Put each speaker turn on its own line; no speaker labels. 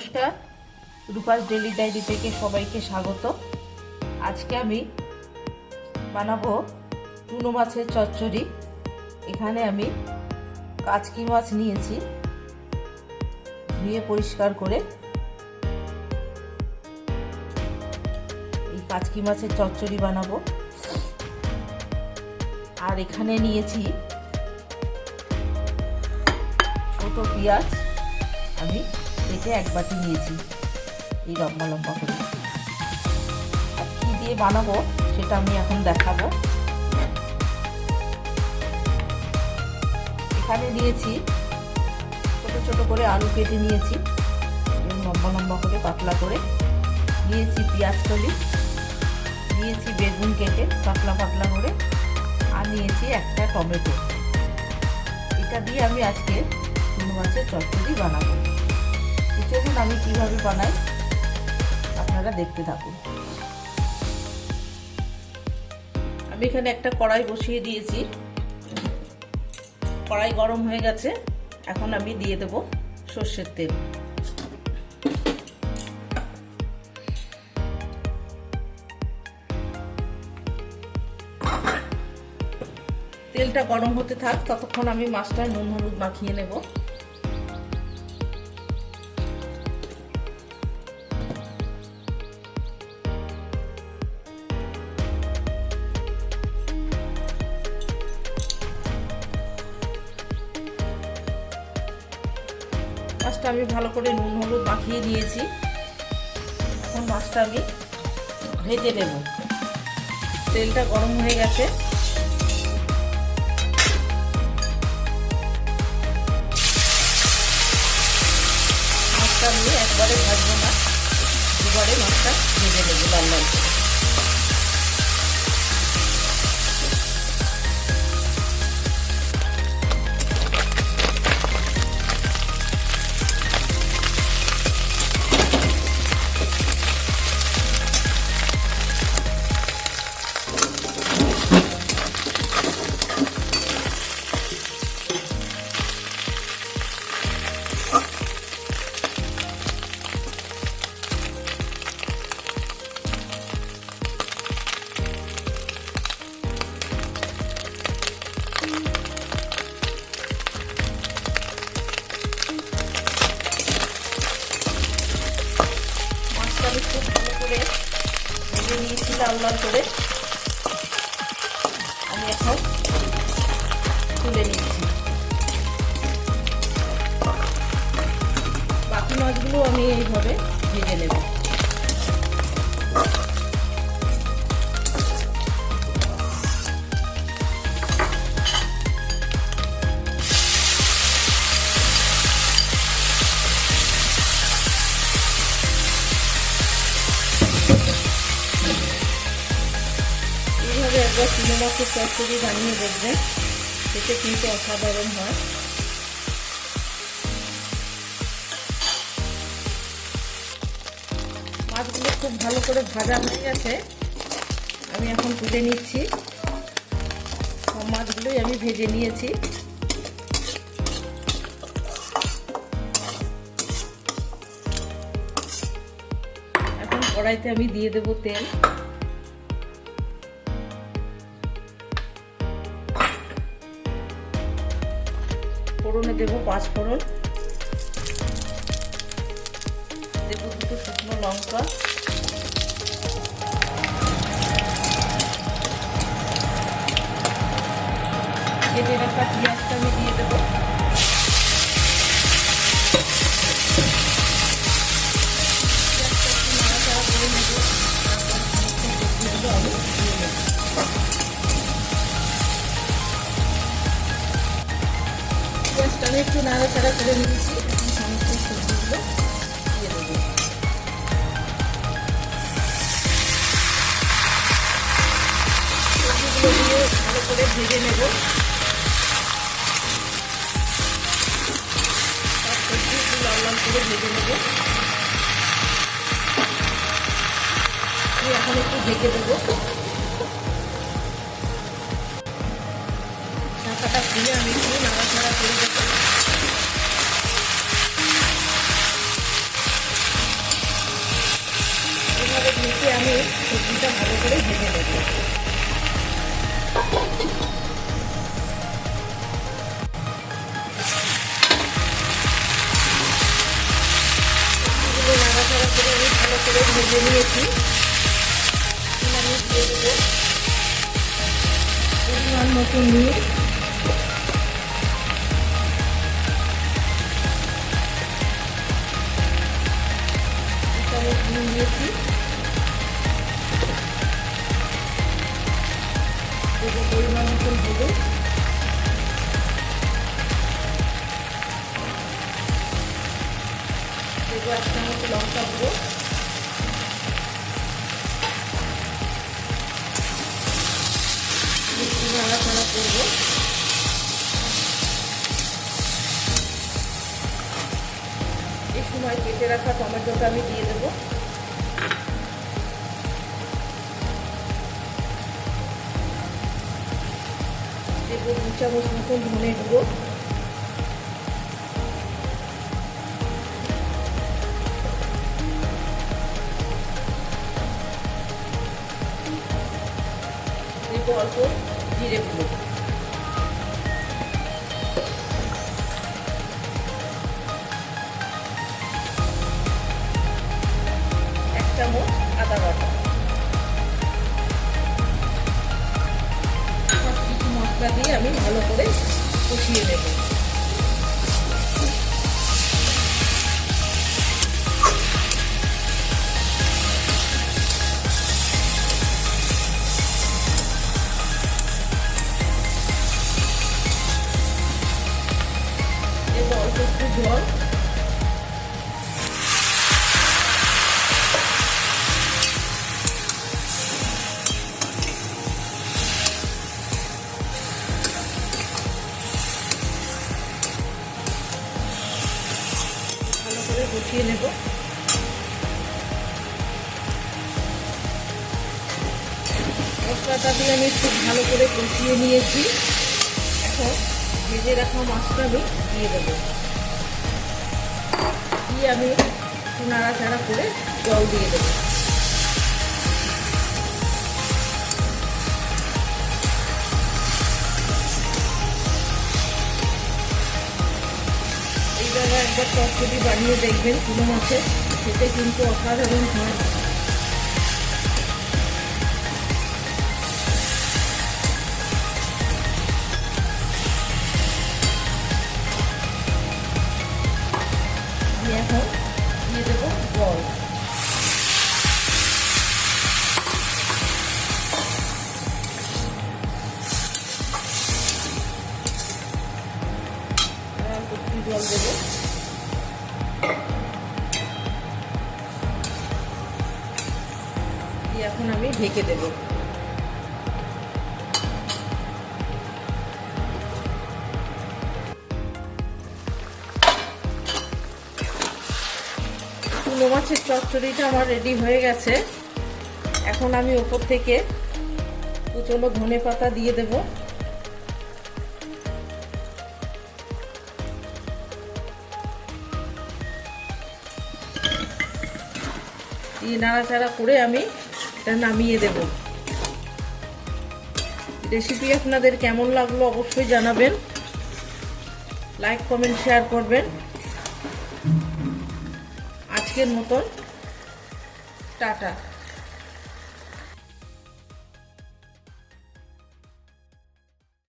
নমস্কার, Rupa's daily diary থেকে সবাইকে স্বাগত। আজকে আমি বানাবো চুনো মাছের চচ্চড়ি। এখানে আমি কাচকি মাছ নিয়েছি, ধুয়ে পরিষ্কার করে। এই কাচকি মাছের চচ্চড়ি বানাবো। আর এখানে নিয়েছি ছোট পেঁয়াজ, আমি কেটে এক বাটি নিয়েছি এই লম্বা লম্বা করে। আর কি দিয়ে বানাবো সেটা আমি এখন দেখাবো। এখানে নিয়েছি ছোট ছোট করে আলু কেটে নিয়েছি, লম্বা লম্বা করে পাতলা করে নিয়েছি। পেঁয়াজ কলি নিয়েছি, বেগুন কেটে পাতলা পাতলা করে, আর নিয়েছি একটা টমেটো। এটা দিয়ে আমি আজকে চুনো মাছের চচ্চড়ি বানাবো। চলুন আমি কিভাবে বানাই আপনারা দেখতে থাকুন। আমি এখানে একটা কড়াই বসিয়ে দিয়েছি, কড়াই গরম হয়ে গেছে। এখন আমি দিয়ে দেব সর্ষের তেল। তেলটা গরম হতে থাক, ততক্ষণ আমি মাছটা নুন হলুদ মাখিয়ে নেব। মাছটা আমি ভালো করে নুন হলুদ মাখিয়ে নিয়েছি। এখন মাছটা আমি ভেজে নেব। তেলটা গরম হয়ে গেছে। মাছটা আমি একবারে ভাজবো না, দুবারে মাছটা ভেজে নেব লাল লাল করে। আমি খুব ভালো করে ভেজে নিয়েছি লাল লাল করে। আমি এখন তুলে নিচ্ছি। বাকি মাছগুলো আমি এইভাবে ভেজে নেব। একবার চুনো মাছের চচ্চড়ি বানিয়ে দেখবেন, সেটা কিন্তু অসাধারণ হয়। মাছগুলো খুব ভালো করে ভাজা হয়ে গেছে, আমি এখন তুলে নিচ্ছি। সব মাছগুলোই আমি ভেজে নিয়েছি। এখন কড়াইতে আমি দিয়ে দেব তেল। ফোড়নে দেবো 5 ফোড়ন, দেবো 2 শুকনো লঙ্কা, ভেজে রাখা পেঁয়াজটা আমি দিয়ে দেবো। নাড়াচাড়া করে নেব। পেঁয়াজটা আমি একটু নাড়াচাড়া করে নিয়েছি। এখন সমস্ত সবজিগুলো দিয়ে দেবো। সবজিগুলো দিয়ে ভালো করে ভেজে নেব। সব সবজি একটু লাল লাল করে ভেজে নেব। আমি এখন একটু ঢেকে দেবো। ঢাকাটা খুলে আমি একটু নাড়াচাড়া করে দেবো। করে ভেজে নেব। নাড়াচাড়া করে আমি ভালো করে ভেজে নিয়েছি। আমি দিয়ে দেবো পরিমাণ মতো নুন, দিয়েছি পরিমাণ মতো হলুদ, দেবো 1 চামচ লঙ্কা গুঁড়ো, নাড়াচাড়া করবো। এই সময় কেটে রাখা টমেটোটা আমি দিয়ে দেবো। দেবো 2 চামচ মতন ধনে গুঁড়ো, দেবো অল্প জিরে গুঁড়ো, 1 চামচ আদা বাটা। সব কিছু মশলা দিয়ে আমি ভালো করে কষিয়ে নেব। এবার অল্প একটু জল, ভালো করে কষিয়ে নেব। মশলাটা দিয়ে আমি খুব ভালো করে কষিয়ে নিয়েছি। এখন ভেজে রাখা মাছটা আমি দিয়ে দেবো। দিয়ে আমি একটু নাড়াচাড়া করে জল দিয়ে দেবো। এই জায়গায় একবার চটচটি বানিয়ে দেখবেন, চুনো মাছের খেতে কিন্তু অসাধারণ হয়। এখন দিয়ে দেবো জল, একটু জল দেবো। দিয়ে এখন আমি ঢেকে দেবো। চুনো মাছের চচ্চড়িটা আমার রেডি হয়ে গেছে। এখন আমি ওপর থেকে কুচনো ধনে পাতা দিয়ে দেব। দিয়ে নাড়াচাড়া করে আমি এটা নামিয়ে দেব। রেসিপি আপনাদের কেমন লাগলো অবশ্যই জানাবেন, লাইক কমেন্ট শেয়ার করবেন। আজকের মতন টাটা।